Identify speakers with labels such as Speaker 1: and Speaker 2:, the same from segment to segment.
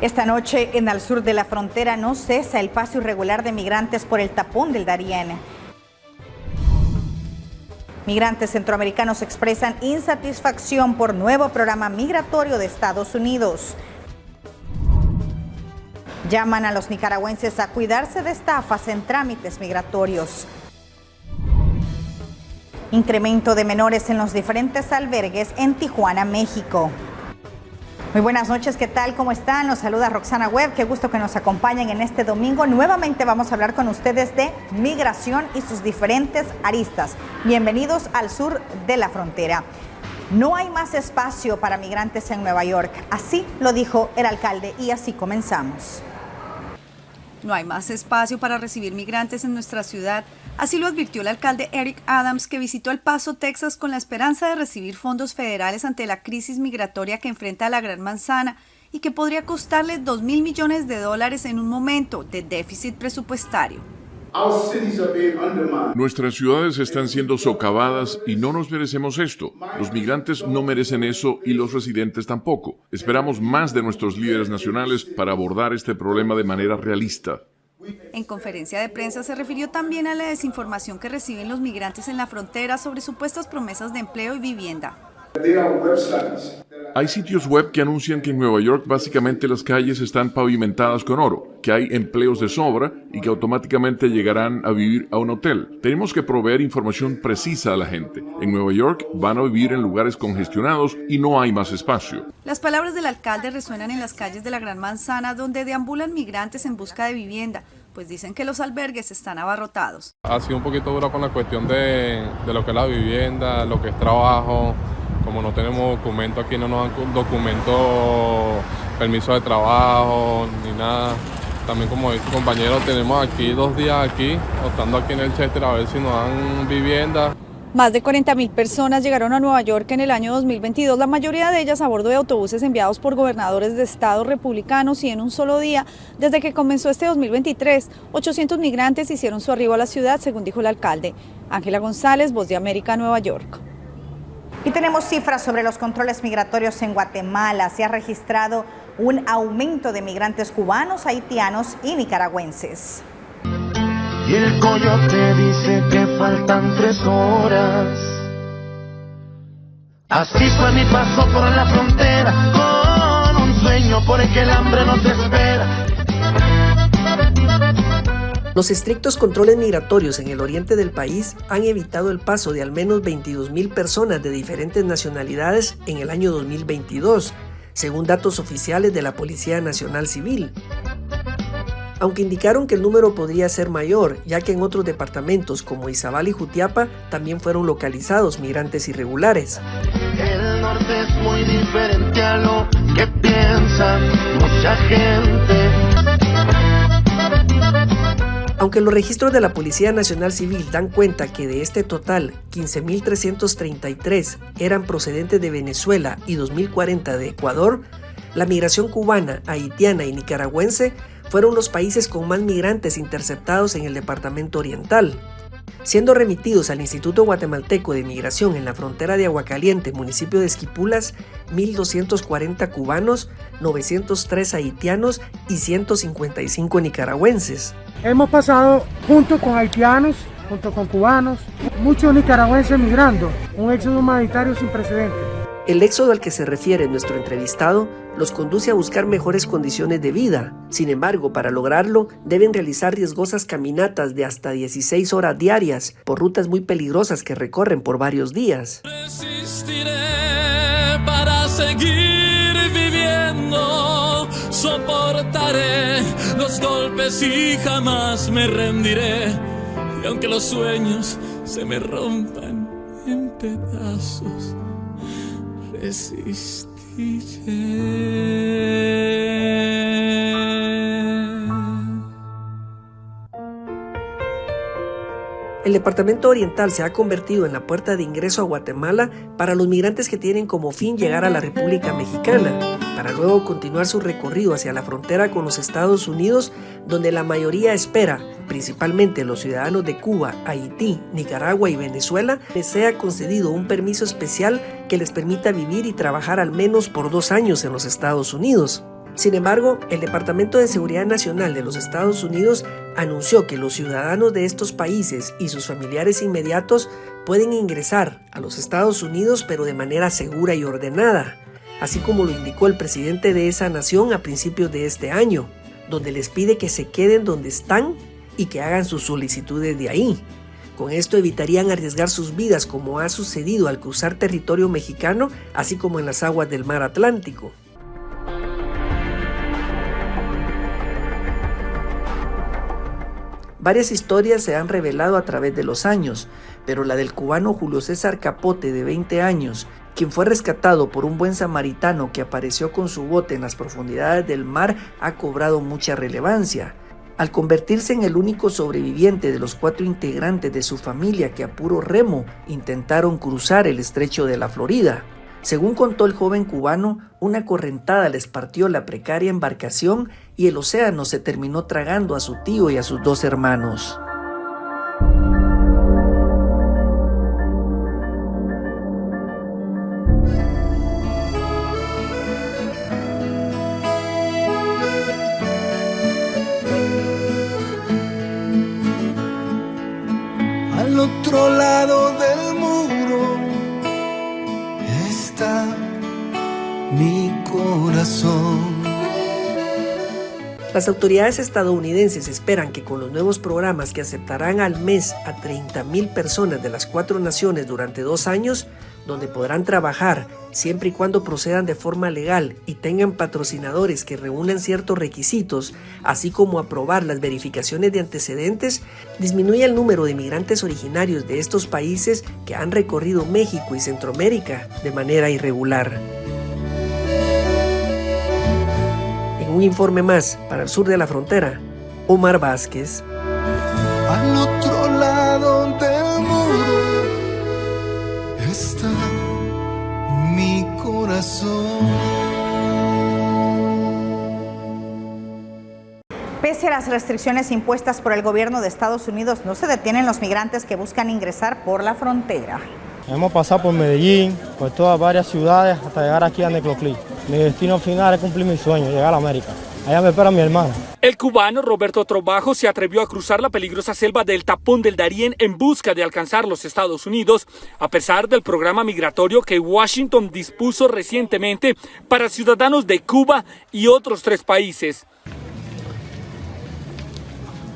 Speaker 1: Esta noche en el sur de la frontera no cesa el paso irregular de migrantes por el tapón del Darién. Migrantes centroamericanos expresan insatisfacción por nuevo programa migratorio de Estados Unidos. Llaman a los nicaragüenses a cuidarse de estafas en trámites migratorios. Incremento de menores en los diferentes albergues en Tijuana, México. Muy buenas noches, ¿qué tal? ¿Cómo están? Nos saluda Roxana Webb, qué gusto que nos acompañen en este domingo. Nuevamente vamos a hablar con ustedes de migración y sus diferentes aristas. Bienvenidos al sur de la frontera. No hay más espacio para migrantes en Nueva York, así lo dijo el alcalde y así comenzamos.
Speaker 2: No hay más espacio para recibir migrantes en nuestra ciudad. Así lo advirtió el alcalde Eric Adams, que visitó El Paso, Texas, con la esperanza de recibir fondos federales ante la crisis migratoria que enfrenta la Gran Manzana y que podría costarle $2.000 millones en un momento de déficit presupuestario.
Speaker 3: Nuestras ciudades están siendo socavadas y no nos merecemos esto. Los migrantes no merecen eso y los residentes tampoco. Esperamos más de nuestros líderes nacionales para abordar este problema de manera realista.
Speaker 2: En conferencia de prensa se refirió también a la desinformación que reciben los migrantes en la frontera sobre supuestas promesas de empleo y vivienda.
Speaker 3: Hay sitios web que anuncian que en Nueva York básicamente las calles están pavimentadas con oro, que hay empleos de sobra y que automáticamente llegarán a vivir a un hotel. Tenemos que proveer información precisa a la gente. En Nueva York van a vivir en lugares congestionados y no hay más espacio.
Speaker 2: Las palabras del alcalde resuenan en las calles de la Gran Manzana, donde deambulan migrantes en busca de vivienda, pues dicen que los albergues están abarrotados.
Speaker 4: Ha sido un poquito duro con la cuestión de lo que es la vivienda, lo que es trabajo. Como no tenemos documento aquí, no nos dan documento, permiso de trabajo, ni nada. También, como dice el compañero, tenemos aquí 2 días aquí, estando aquí en el Chester, a ver si nos dan vivienda.
Speaker 2: Más de 40.000 personas llegaron a Nueva York en el año 2022, la mayoría de ellas a bordo de autobuses enviados por gobernadores de estados republicanos, y en un solo día, desde que comenzó este 2023, 800 migrantes hicieron su arribo a la ciudad, según dijo el alcalde. Ángela González, Voz de América, Nueva York.
Speaker 1: Y tenemos cifras sobre los controles migratorios en Guatemala. Se ha registrado un aumento de migrantes cubanos, haitianos y nicaragüenses.
Speaker 5: Y el coyote dice que faltan 3 horas. Así fue mi paso por la frontera, con un sueño por el que el hambre no te espera.
Speaker 6: Los estrictos controles migratorios en el oriente del país han evitado el paso de al menos 22.000 personas de diferentes nacionalidades en el año 2022, según datos oficiales de la Policía Nacional Civil. Aunque indicaron que el número podría ser mayor, ya que en otros departamentos como Izabal y Jutiapa también fueron localizados migrantes irregulares.
Speaker 5: El norte es muy diferente a lo que piensa mucha gente.
Speaker 6: Aunque los registros de la Policía Nacional Civil dan cuenta que de este total, 15.333 eran procedentes de Venezuela y 2.040 de Ecuador, la migración cubana, haitiana y nicaragüense fueron los países con más migrantes interceptados en el departamento oriental, siendo remitidos al Instituto Guatemalteco de Migración en la frontera de Aguacaliente, municipio de Esquipulas, 1.240 cubanos, 903 haitianos y 155 nicaragüenses.
Speaker 7: Hemos pasado junto con haitianos, junto con cubanos, muchos nicaragüenses migrando, un éxodo humanitario sin precedentes.
Speaker 6: El éxodo al que se refiere nuestro entrevistado los conduce a buscar mejores condiciones de vida. Sin embargo, para lograrlo, deben realizar riesgosas caminatas de hasta 16 horas diarias por rutas muy peligrosas que recorren por varios días.
Speaker 8: Resistiré para seguir viviendo, soportaré los golpes y jamás me rendiré. Y aunque los sueños se me rompan en pedazos, resistiré.
Speaker 6: El departamento oriental se ha convertido en la puerta de ingreso a Guatemala para los migrantes que tienen como fin llegar a la República Mexicana, para luego continuar su recorrido hacia la frontera con los Estados Unidos, donde la mayoría espera, principalmente los ciudadanos de Cuba, Haití, Nicaragua y Venezuela, les sea concedido un permiso especial que les permita vivir y trabajar al menos por 2 años en los Estados Unidos. Sin embargo, el Departamento de Seguridad Nacional de los Estados Unidos anunció que los ciudadanos de estos países y sus familiares inmediatos pueden ingresar a los Estados Unidos, pero de manera segura y ordenada, así como lo indicó el presidente de esa nación a principios de este año, donde les pide que se queden donde están y que hagan sus solicitudes de ahí. Con esto evitarían arriesgar sus vidas como ha sucedido al cruzar territorio mexicano, así como en las aguas del mar Atlántico. Varias historias se han revelado a través de los años, pero la del cubano Julio César Capote, de 20 años, quien fue rescatado por un buen samaritano que apareció con su bote en las profundidades del mar, ha cobrado mucha relevancia, al convertirse en el único sobreviviente de los 4 integrantes de su familia que a puro remo intentaron cruzar el estrecho de la Florida. Según contó el joven cubano, una correntada les partió la precaria embarcación y el océano se terminó tragando a su tío y a sus 2 hermanos.
Speaker 5: Al otro lado del muro está mi corazón.
Speaker 6: Las autoridades estadounidenses esperan que con los nuevos programas que aceptarán al mes a 30,000 personas de las 4 naciones durante 2 años, donde podrán trabajar siempre y cuando procedan de forma legal y tengan patrocinadores que reúnan ciertos requisitos, así como aprobar las verificaciones de antecedentes, disminuye el número de migrantes originarios de estos países que han recorrido México y Centroamérica de manera irregular. En un informe más para el sur de la frontera, Omar Vázquez.
Speaker 5: Al otro lado del muro está mi corazón.
Speaker 1: Pese a las restricciones impuestas por el gobierno de Estados Unidos, no se detienen los migrantes que buscan ingresar por la frontera.
Speaker 7: Hemos pasado por Medellín, por todas varias ciudades hasta llegar aquí a Necoclí. Mi destino final es cumplir mi sueño, llegar a América. Allá me espera mi hermana.
Speaker 9: El cubano Roberto Trobajo se atrevió a cruzar la peligrosa selva del Tapón del Darién en busca de alcanzar los Estados Unidos, a pesar del programa migratorio que Washington dispuso recientemente para ciudadanos de Cuba y otros 3 países.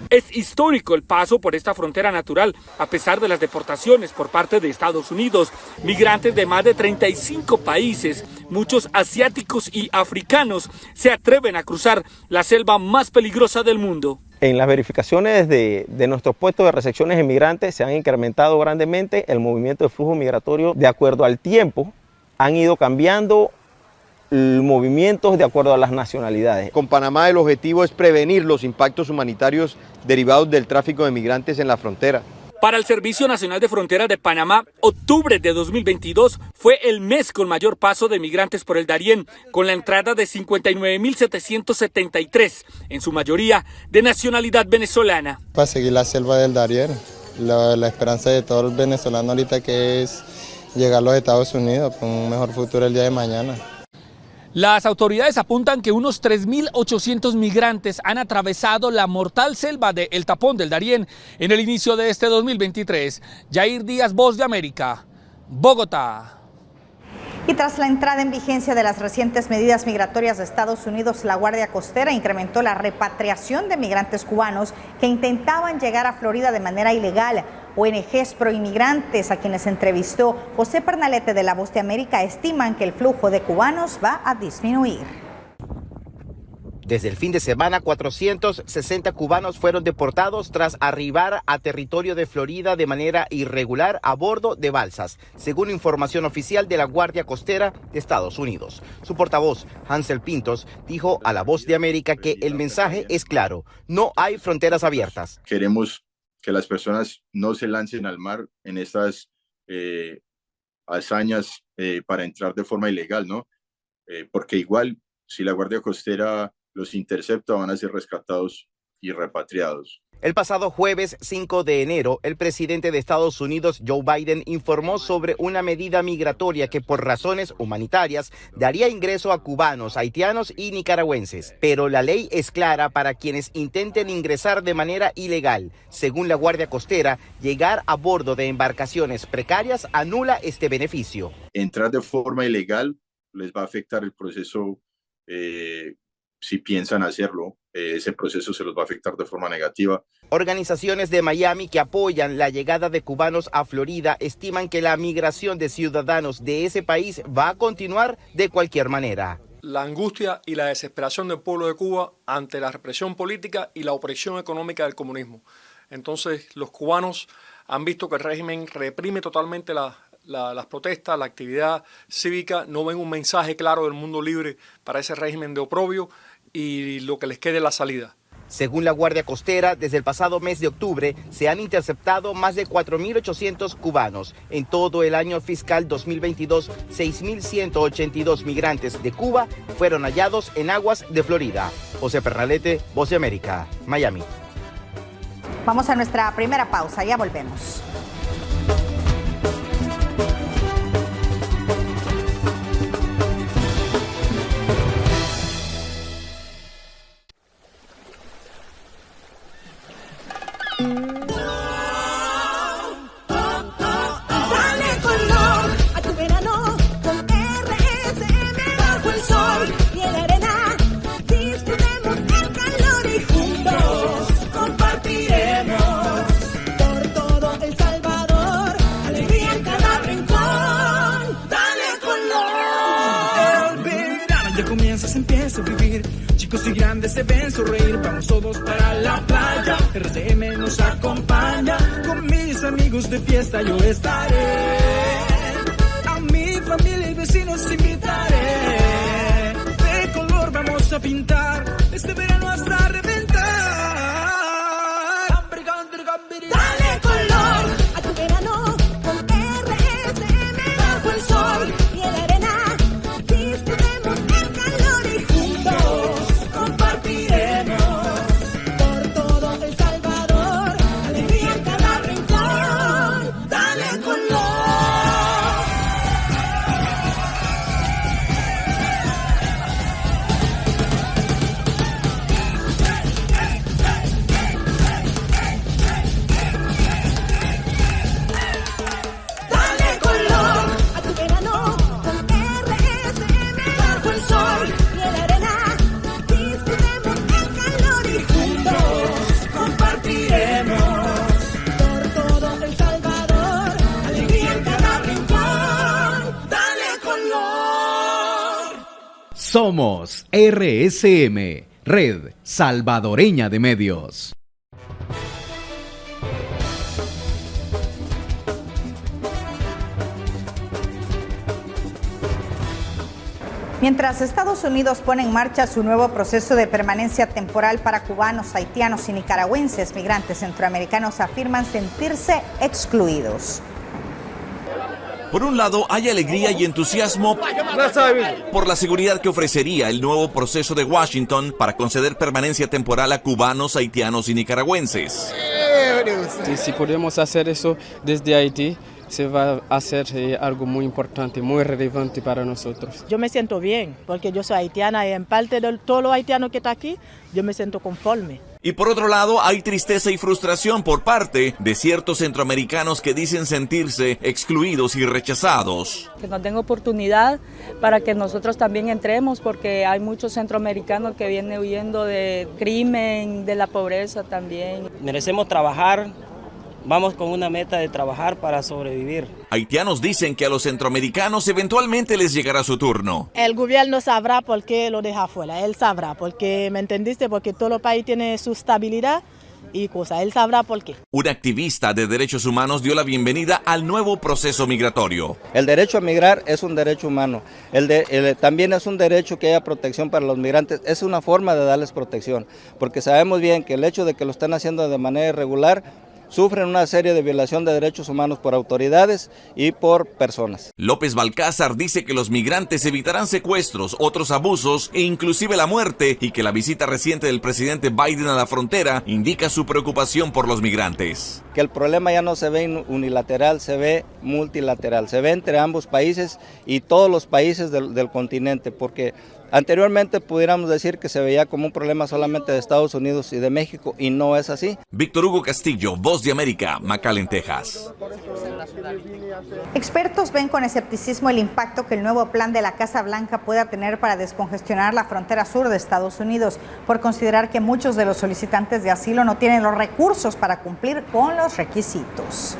Speaker 9: Es histórico el paso por esta frontera natural, a pesar de las deportaciones por parte de Estados Unidos. Migrantes de más de 35 países, muchos asiáticos y africanos, se atreven a cruzar la selva más peligrosa del mundo.
Speaker 10: En las verificaciones de nuestros puestos de recepciones de migrantes se han incrementado grandemente el movimiento de flujo migratorio de acuerdo al tiempo. Han ido cambiando movimientos de acuerdo a las nacionalidades.
Speaker 11: Con Panamá el objetivo es prevenir los impactos humanitarios derivados del tráfico de migrantes en la frontera.
Speaker 9: Para el Servicio Nacional de Fronteras de Panamá, octubre de 2022 fue el mes con mayor paso de migrantes por el Darién, con la entrada de 59.773, en su mayoría de nacionalidad venezolana.
Speaker 12: Para seguir la selva del Darién, la esperanza de todos los venezolanos ahorita que es llegar a los Estados Unidos con un mejor futuro el día de mañana.
Speaker 9: Las autoridades apuntan que unos 3.800 migrantes han atravesado la mortal selva de El Tapón del Darién en el inicio de este 2023. Yair Díaz, Voz de América, Bogotá.
Speaker 1: Y tras la entrada en vigencia de las recientes medidas migratorias de Estados Unidos, la Guardia Costera incrementó la repatriación de migrantes cubanos que intentaban llegar a Florida de manera ilegal. ONGs proinmigrantes, a quienes entrevistó José Pernalete de La Voz de América, estiman que el flujo de cubanos va a disminuir.
Speaker 13: Desde el fin de semana, 460 cubanos fueron deportados tras arribar a territorio de Florida de manera irregular a bordo de balsas, según información oficial de la Guardia Costera de Estados Unidos. Su portavoz, Hansel Pintos, dijo a La Voz de América que el mensaje es claro: no hay fronteras abiertas.
Speaker 14: Queremos que las personas no se lancen al mar en estas hazañas para entrar de forma ilegal, ¿no? Porque igual, si la Guardia Costera los intercepta, van a ser rescatados y repatriados.
Speaker 13: El pasado jueves 5 de enero, el presidente de Estados Unidos, Joe Biden, informó sobre una medida migratoria que por razones humanitarias daría ingreso a cubanos, haitianos y nicaragüenses. Pero la ley es clara para quienes intenten ingresar de manera ilegal. Según la Guardia Costera, llegar a bordo de embarcaciones precarias anula este beneficio.
Speaker 14: Entrar de forma ilegal les va a afectar el proceso si piensan hacerlo. Ese proceso se los va a afectar de forma negativa.
Speaker 13: Organizaciones de Miami que apoyan la llegada de cubanos a Florida estiman que la migración de ciudadanos de ese país va a continuar de cualquier manera.
Speaker 15: La angustia y la desesperación del pueblo de Cuba ante la represión política y la opresión económica del comunismo. Entonces, los cubanos han visto que el régimen reprime totalmente las protestas, la actividad cívica, no ven un mensaje claro del mundo libre para ese régimen de oprobio y lo que les quede la salida.
Speaker 13: Según la Guardia Costera, desde el pasado mes de octubre se han interceptado más de 4.800 cubanos. En todo el año fiscal 2022, 6.182 migrantes de Cuba fueron hallados en aguas de Florida. José Pernalete, Voz de América, Miami.
Speaker 1: Vamos a nuestra primera pausa, ya volvemos.
Speaker 16: Empieza a vivir, chicos y grandes se ven sonreír, vamos todos para la playa, RCM nos acompaña, con mis amigos de fiesta yo estaré, a mi familia y vecinos invitaré, de color vamos a pintar, este verano hasta reventar. Dale color a tu verano con RCM bajo el sol y en la arena.
Speaker 17: Somos RSM, Red Salvadoreña de Medios.
Speaker 1: Mientras Estados Unidos pone en marcha su nuevo proceso de permanencia temporal para cubanos, haitianos y nicaragüenses, migrantes centroamericanos afirman sentirse excluidos.
Speaker 18: Por un lado, hay alegría y entusiasmo por la seguridad que ofrecería el nuevo proceso de Washington para conceder permanencia temporal a cubanos, haitianos y nicaragüenses.
Speaker 19: Si podemos hacer eso desde Haití, se va a hacer algo muy importante, muy relevante para nosotros.
Speaker 20: Yo me siento bien, porque yo soy haitiana y en parte de todos los haitianos que están aquí, yo me siento conforme.
Speaker 18: Y por otro lado, hay tristeza y frustración por parte de ciertos centroamericanos que dicen sentirse excluidos y rechazados.
Speaker 21: Que nos den oportunidad para que nosotros también entremos, porque hay muchos centroamericanos que vienen huyendo de crimen, de la pobreza también.
Speaker 22: Merecemos trabajar. Vamos con una meta de trabajar para sobrevivir.
Speaker 18: Haitianos dicen que a los centroamericanos eventualmente les llegará su turno.
Speaker 20: El gobierno sabrá por qué lo deja fuera, él sabrá, porque, ¿me entendiste? Porque todo el país tiene su estabilidad y cosas, él sabrá por qué.
Speaker 18: Un activista de derechos humanos dio la bienvenida al nuevo proceso migratorio.
Speaker 23: El derecho a migrar es un derecho humano, también es un derecho que haya protección para los migrantes, es una forma de darles protección, porque sabemos bien que el hecho de que lo están haciendo de manera irregular sufren una serie de violación de derechos humanos por autoridades y por personas.
Speaker 18: López Balcázar dice que los migrantes evitarán secuestros, otros abusos e inclusive la muerte, y que la visita reciente del presidente Biden a la frontera indica su preocupación por los migrantes.
Speaker 23: Que el problema ya no se ve unilateral, se ve multilateral, se ve entre ambos países y todos los países del continente, porque anteriormente pudiéramos decir que se veía como un problema solamente de Estados Unidos y de México, y no es así.
Speaker 18: Víctor Hugo Castillo, Voz de América, McAllen, Texas.
Speaker 1: Expertos ven con escepticismo el impacto que el nuevo plan de la Casa Blanca pueda tener para descongestionar la frontera sur de Estados Unidos, por considerar que muchos de los solicitantes de asilo no tienen los recursos para cumplir con los requisitos.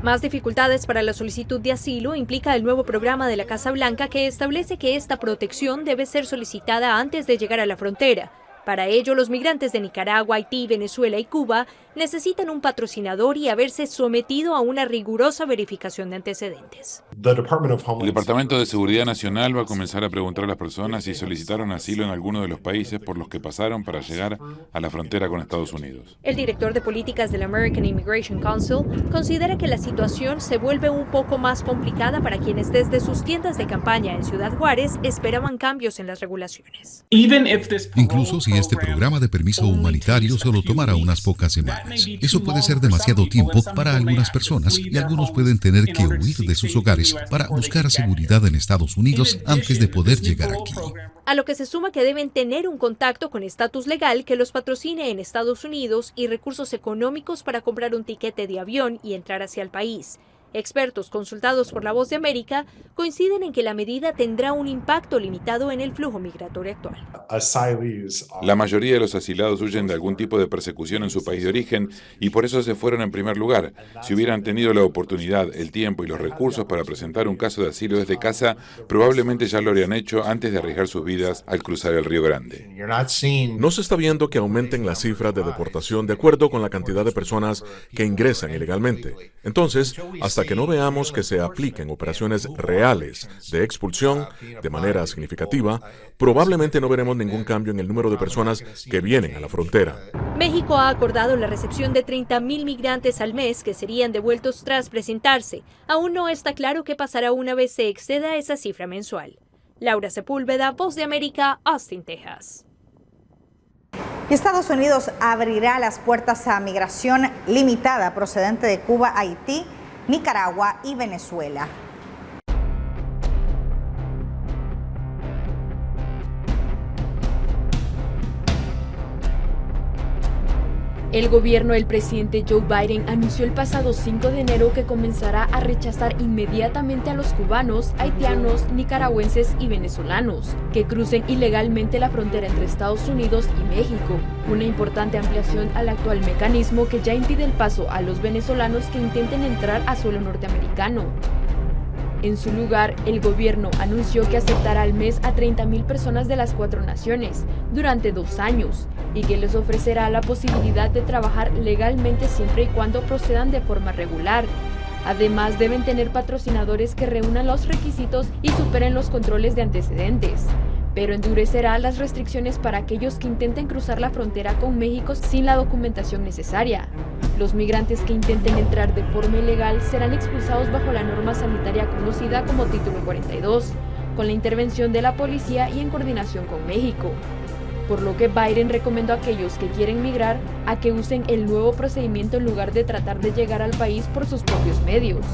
Speaker 2: Más dificultades para la solicitud de asilo implica el nuevo programa de la Casa Blanca, que establece que esta protección debe ser solicitada antes de llegar a la frontera. Para ello, los migrantes de Nicaragua, Haití, Venezuela y Cuba necesitan un patrocinador y haberse sometido a una rigurosa verificación de antecedentes.
Speaker 3: El Departamento de Seguridad Nacional va a comenzar a preguntar a las personas si solicitaron asilo en alguno de los países por los que pasaron para llegar a la frontera con Estados Unidos.
Speaker 2: El director de políticas del American Immigration Council considera que la situación se vuelve un poco más complicada para quienes desde sus tiendas de campaña en Ciudad Juárez esperaban cambios en las regulaciones.
Speaker 4: Incluso si este programa de permiso humanitario solo tomará unas pocas semanas. Eso puede ser demasiado tiempo para algunas personas y algunos pueden tener que huir de sus hogares para buscar seguridad en Estados Unidos antes de poder llegar aquí.
Speaker 2: A lo que se suma que deben tener un contacto con estatus legal que los patrocine en Estados Unidos y recursos económicos para comprar un tiquete de avión y entrar hacia el país. Expertos consultados por La Voz de América coinciden en que la medida tendrá un impacto limitado en el flujo migratorio actual.
Speaker 3: La mayoría de los asilados huyen de algún tipo de persecución en su país de origen y por eso se fueron en primer lugar. Si hubieran tenido la oportunidad, el tiempo y los recursos para presentar un caso de asilo desde casa, probablemente ya lo habrían hecho antes de arriesgar sus vidas al cruzar el Río Grande.
Speaker 24: No se está viendo que aumenten las cifras de deportación de acuerdo con la cantidad de personas que ingresan ilegalmente. Entonces, hasta que no veamos que se apliquen operaciones reales de expulsión de manera significativa, probablemente no veremos ningún cambio en el número de personas que vienen a la frontera.
Speaker 2: México ha acordado la recepción de 30,000 migrantes al mes que serían devueltos tras presentarse. Aún no está claro qué pasará una vez se exceda esa cifra mensual. Laura Sepúlveda, Voz de América, Austin, Texas.
Speaker 1: Estados Unidos abrirá las puertas a migración limitada procedente de Cuba, Haití, Nicaragua y Venezuela.
Speaker 25: El gobierno del presidente Joe Biden anunció el pasado 5 de enero que comenzará a rechazar inmediatamente a los cubanos, haitianos, nicaragüenses y venezolanos que crucen ilegalmente la frontera entre Estados Unidos y México, una importante ampliación al actual mecanismo que ya impide el paso a los venezolanos que intenten entrar a suelo norteamericano. En su lugar, el gobierno anunció que aceptará al mes a 30,000 personas de las 4 naciones durante 2 años y que les ofrecerá la posibilidad de trabajar legalmente siempre y cuando procedan de forma regular. Además, deben tener patrocinadores que reúnan los requisitos y superen los controles de antecedentes, pero endurecerá las restricciones para aquellos que intenten cruzar la frontera con México sin la documentación necesaria. Los migrantes que intenten entrar de forma ilegal serán expulsados bajo la norma sanitaria conocida como Título 42, con la intervención de la policía y en coordinación con México. Por lo que Biden recomendó a aquellos que quieren migrar a que usen el nuevo procedimiento en lugar de tratar de llegar al país por sus propios medios.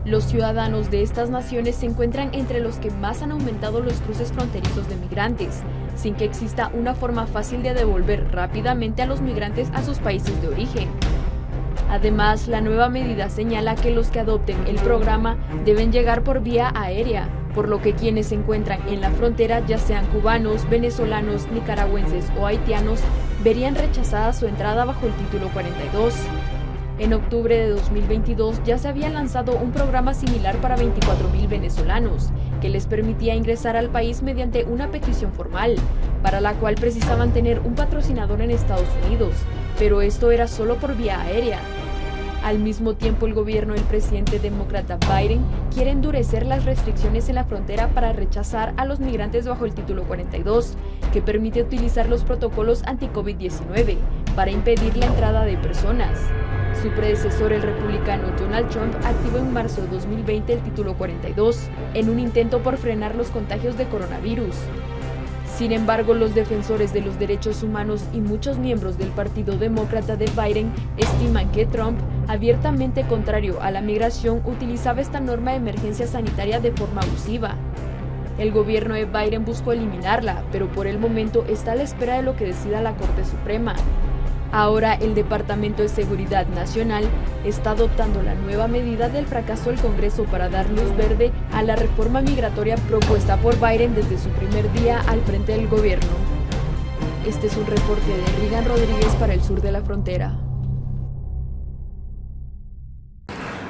Speaker 25: Los ciudadanos de estas naciones se encuentran entre los que más han aumentado los cruces fronterizos de migrantes, sin que exista una forma fácil de devolver rápidamente a los migrantes a sus países de origen. Además, la nueva medida señala que los que adopten el programa deben llegar por vía aérea, por lo que quienes se encuentran en la frontera, ya sean cubanos, venezolanos, nicaragüenses o haitianos, verían rechazada su entrada bajo el Título 42. En octubre de 2022 ya se había lanzado un programa similar para 24,000 venezolanos, que les permitía ingresar al país mediante una petición formal, para la cual precisaban tener un patrocinador en Estados Unidos, pero esto era solo por vía aérea. Al mismo tiempo, el gobierno del presidente demócrata Biden quiere endurecer las restricciones en la frontera para rechazar a los migrantes bajo el Título 42, que permite utilizar los protocolos anti-COVID-19, para impedir la entrada de personas. Su predecesor, el republicano Donald Trump, activó en marzo de 2020 el Título 42, en un intento por frenar los contagios de coronavirus. Sin embargo, los defensores de los derechos humanos y muchos miembros del Partido Demócrata de Biden estiman que Trump, abiertamente contrario a la migración, utilizaba esta norma de emergencia sanitaria de forma abusiva. El gobierno de Biden buscó eliminarla, pero por el momento está a la espera de lo que decida la Corte Suprema. Ahora el Departamento de Seguridad Nacional está adoptando la nueva medida del fracaso del Congreso para dar luz verde a la reforma migratoria propuesta por Biden desde su primer día al frente del gobierno. Este es un reporte de Regan Rodríguez para el sur de la frontera.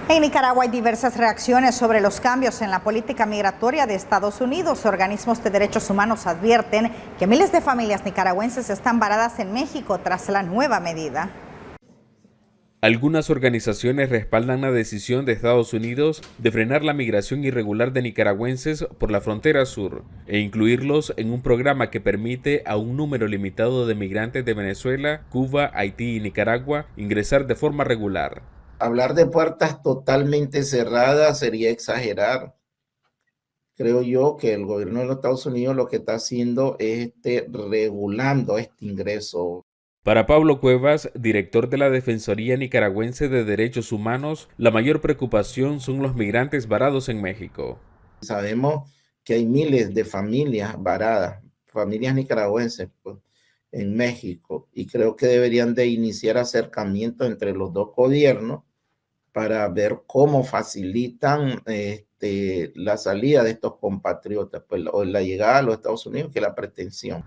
Speaker 1: En Nicaragua hay diversas reacciones sobre los cambios en la política migratoria de Estados Unidos. Organismos de derechos humanos advierten que miles de familias nicaragüenses están varadas en México tras la nueva medida.
Speaker 5: Algunas organizaciones respaldan la decisión de Estados Unidos de frenar la migración irregular de nicaragüenses por la frontera sur e incluirlos en un programa que permite a un número limitado de migrantes de Venezuela, Cuba, Haití y Nicaragua ingresar de forma regular.
Speaker 6: Hablar de puertas totalmente cerradas sería exagerar. Creo yo que el gobierno de los Estados Unidos lo que está haciendo es regulando este ingreso.
Speaker 5: Para Pablo Cuevas, director de la Defensoría Nicaragüense de Derechos Humanos, la mayor preocupación son los migrantes varados en México.
Speaker 6: Sabemos que hay miles de familias varadas, familias nicaragüenses en México, y creo que deberían de iniciar acercamientos entre los dos gobiernos para ver cómo facilitan la salida de estos compatriotas, o la llegada a los Estados Unidos, que es la pretensión.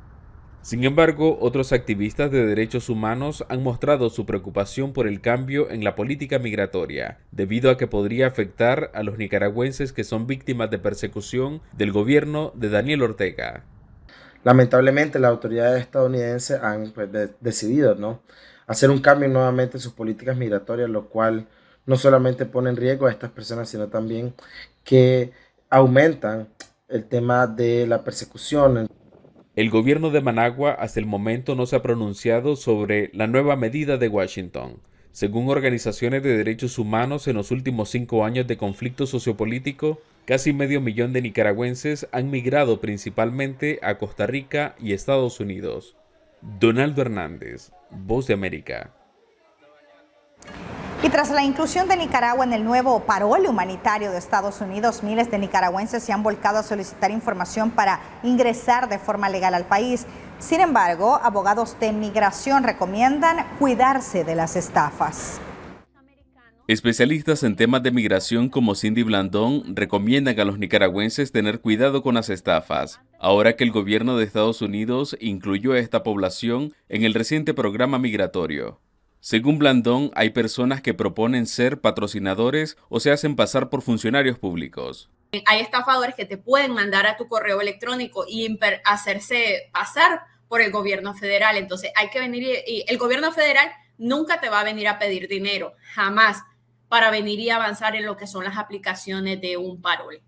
Speaker 5: Sin embargo, otros activistas de derechos humanos han mostrado su preocupación por el cambio en la política migratoria, debido a que podría afectar a los nicaragüenses que son víctimas de persecución del gobierno de Daniel Ortega.
Speaker 7: Lamentablemente, las autoridades estadounidenses han decidido, ¿no?, hacer un cambio nuevamente en sus políticas migratorias, lo cual no solamente pone en riesgo a estas personas, sino también que aumentan el tema de la persecución.
Speaker 5: El gobierno de Managua hasta el momento no se ha pronunciado sobre la nueva medida de Washington. Según organizaciones de derechos humanos, en los últimos 5 años de conflicto sociopolítico, casi 500,000 de nicaragüenses han migrado principalmente a Costa Rica y Estados Unidos. Donaldo Hernández, Voz de América.
Speaker 1: Y tras la inclusión de Nicaragua en el nuevo parol humanitario de Estados Unidos, miles de nicaragüenses se han volcado a solicitar información para ingresar de forma legal al país. Sin embargo, abogados de migración recomiendan cuidarse de las estafas.
Speaker 5: Especialistas en temas de migración como Cindy Blandón recomiendan a los nicaragüenses tener cuidado con las estafas, ahora que el gobierno de Estados Unidos incluyó a esta población en el reciente programa migratorio. Según Blandón, hay personas que proponen ser patrocinadores o se hacen pasar por funcionarios públicos.
Speaker 8: Hay estafadores que te pueden mandar a tu correo electrónico y hacerse pasar por el gobierno federal. Entonces hay que venir y el gobierno federal nunca te va a venir a pedir dinero, jamás, para venir y avanzar en lo que son las aplicaciones de un parol.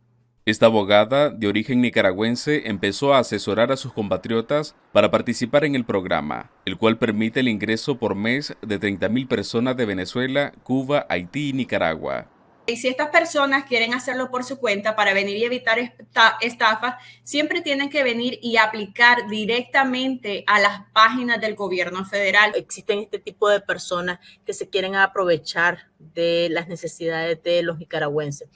Speaker 5: Esta abogada, de origen nicaragüense, empezó a asesorar a sus compatriotas para participar en el programa, el cual permite el ingreso por mes de 30,000 personas de Venezuela, Cuba, Haití y Nicaragua.
Speaker 8: Y si estas personas quieren hacerlo por su cuenta para venir y evitar estafas, siempre tienen que venir y aplicar directamente a las páginas del gobierno federal.
Speaker 10: Existen este tipo de personas que se quieren aprovechar de las necesidades de los nicaragüenses.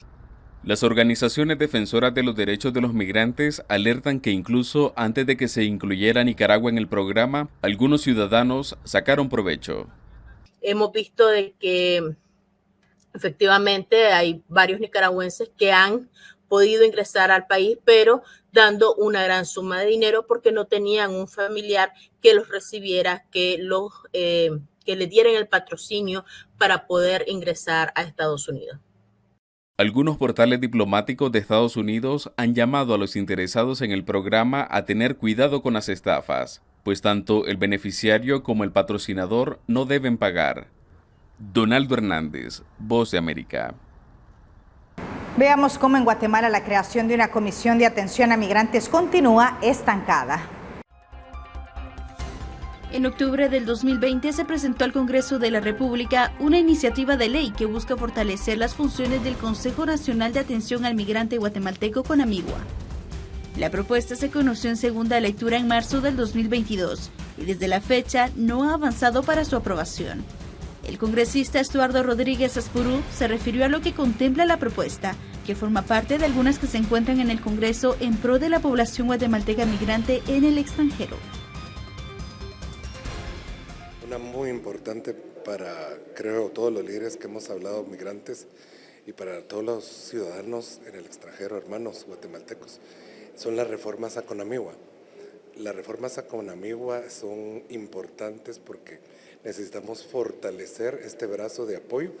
Speaker 5: Las organizaciones defensoras de los derechos de los migrantes alertan que incluso antes de que se incluyera Nicaragua en el programa, algunos ciudadanos sacaron provecho.
Speaker 10: Hemos visto de que efectivamente hay varios nicaragüenses que han podido ingresar al país, pero dando una gran suma de dinero porque no tenían un familiar que los recibiera, que le dieran el patrocinio para poder ingresar a Estados Unidos.
Speaker 5: Algunos portales diplomáticos de Estados Unidos han llamado a los interesados en el programa a tener cuidado con las estafas, pues tanto el beneficiario como el patrocinador no deben pagar. Donaldo Hernández, Voz de América.
Speaker 1: Veamos cómo en Guatemala la creación de una comisión de atención a migrantes continúa estancada.
Speaker 9: En octubre del 2020 se presentó al Congreso de la República una iniciativa de ley que busca fortalecer las funciones del Consejo Nacional de Atención al Migrante Guatemalteco CONAMIGUA. La propuesta se conoció en segunda lectura en marzo del 2022 y desde la fecha no ha avanzado para su aprobación. El congresista Estuardo Rodríguez Aspurú se refirió a lo que contempla la propuesta, que forma parte de algunas que se encuentran en el Congreso en pro de la población guatemalteca migrante en el extranjero.
Speaker 11: Una muy importante para, creo, todos los líderes que hemos hablado, migrantes, y para todos los ciudadanos en el extranjero, hermanos guatemaltecos, son las reformas a CONAMIGUA. Las reformas a CONAMIGUA son importantes porque necesitamos fortalecer este brazo de apoyo.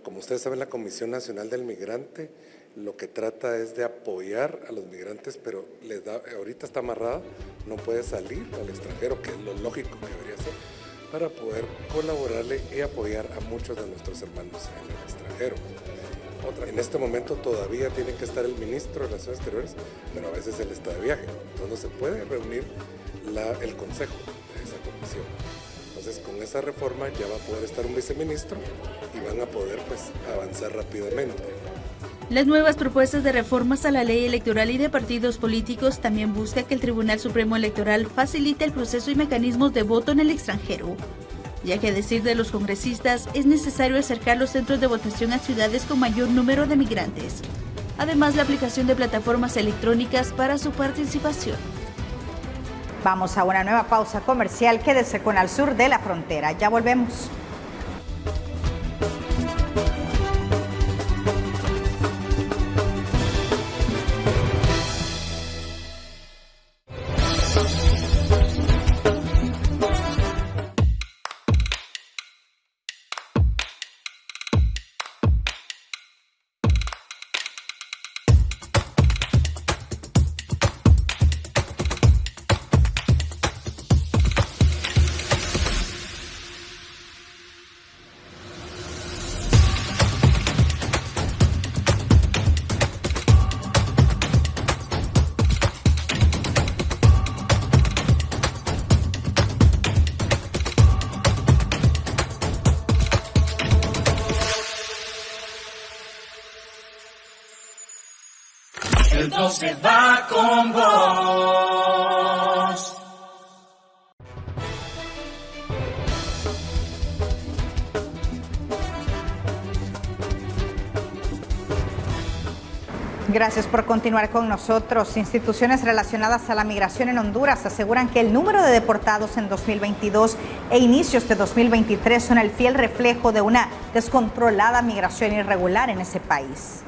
Speaker 11: Como ustedes saben, la Comisión Nacional del Migrante lo que trata es de apoyar a los migrantes, pero ahorita está amarrada, no puede salir al extranjero, que es lo lógico que debería ser, para poder colaborarle y apoyar a muchos de nuestros hermanos en el extranjero. En este momento todavía tiene que estar el ministro de Relaciones Exteriores, pero a veces él está de viaje, entonces no se puede reunir el consejo de esa comisión. Entonces con esa reforma ya va a poder estar un viceministro y van a poder avanzar rápidamente.
Speaker 9: Las nuevas propuestas de reformas a la ley electoral y de partidos políticos también busca que el Tribunal Supremo Electoral facilite el proceso y mecanismos de voto en el extranjero, ya que a decir de los congresistas es necesario acercar los centros de votación a ciudades con mayor número de migrantes. Además, la aplicación de plataformas electrónicas para su participación.
Speaker 1: Vamos a una nueva pausa comercial. Quédese con Al Sur de la Frontera. Ya volvemos.
Speaker 16: El 12 va con vos.
Speaker 1: Gracias por continuar con nosotros. Instituciones relacionadas a la migración en Honduras aseguran que el número de deportados en 2022 e inicios de 2023 son el fiel reflejo de una descontrolada migración irregular en ese país.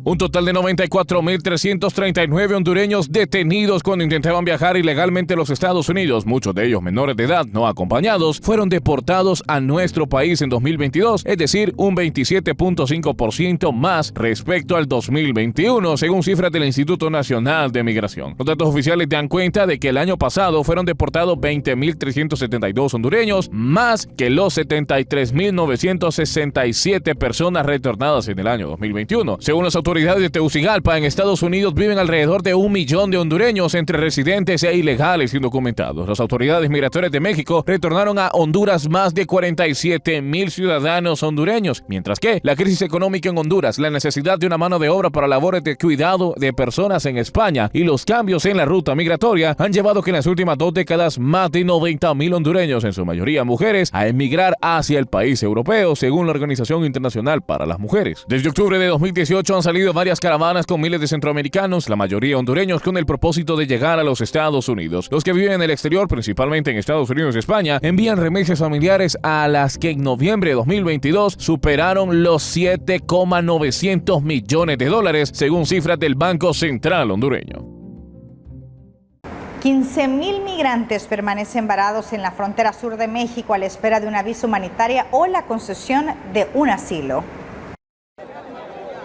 Speaker 12: Un total de 94.339 hondureños detenidos cuando intentaban viajar ilegalmente a los Estados Unidos, muchos de ellos menores de edad no acompañados, fueron deportados a nuestro país en 2022, es decir, un 27.5% más respecto al 2021, según cifras del Instituto Nacional de Migración. Los datos oficiales dan cuenta de que el año pasado fueron deportados 20.372 hondureños, más que los 73.967 personas retornadas en el año 2021. Según las autoridades de Tegucigalpa, en Estados Unidos viven alrededor de 1 millón de hondureños entre residentes e ilegales indocumentados. Las autoridades migratorias de México retornaron a Honduras más de 47,000 ciudadanos hondureños, mientras que la crisis económica en Honduras, la necesidad de una mano de obra para labores de cuidado de personas en España y los cambios en la ruta migratoria han llevado que en las últimas 2 décadas más de 90,000 hondureños, en su mayoría mujeres, a emigrar hacia el país europeo, según la Organización Internacional para las Mujeres. Desde octubre de 2018 han salido varias caravanas con miles de centroamericanos, la mayoría hondureños, con el propósito de llegar a los Estados Unidos. Los que viven en el exterior, principalmente en Estados Unidos y España, envían remesas familiares a las que en noviembre de 2022 superaron los 7,900 millones de dólares, según cifras del Banco Central hondureño.
Speaker 1: 15,000 migrantes permanecen varados en la frontera sur de México a la espera de una visa humanitaria o la concesión de un asilo.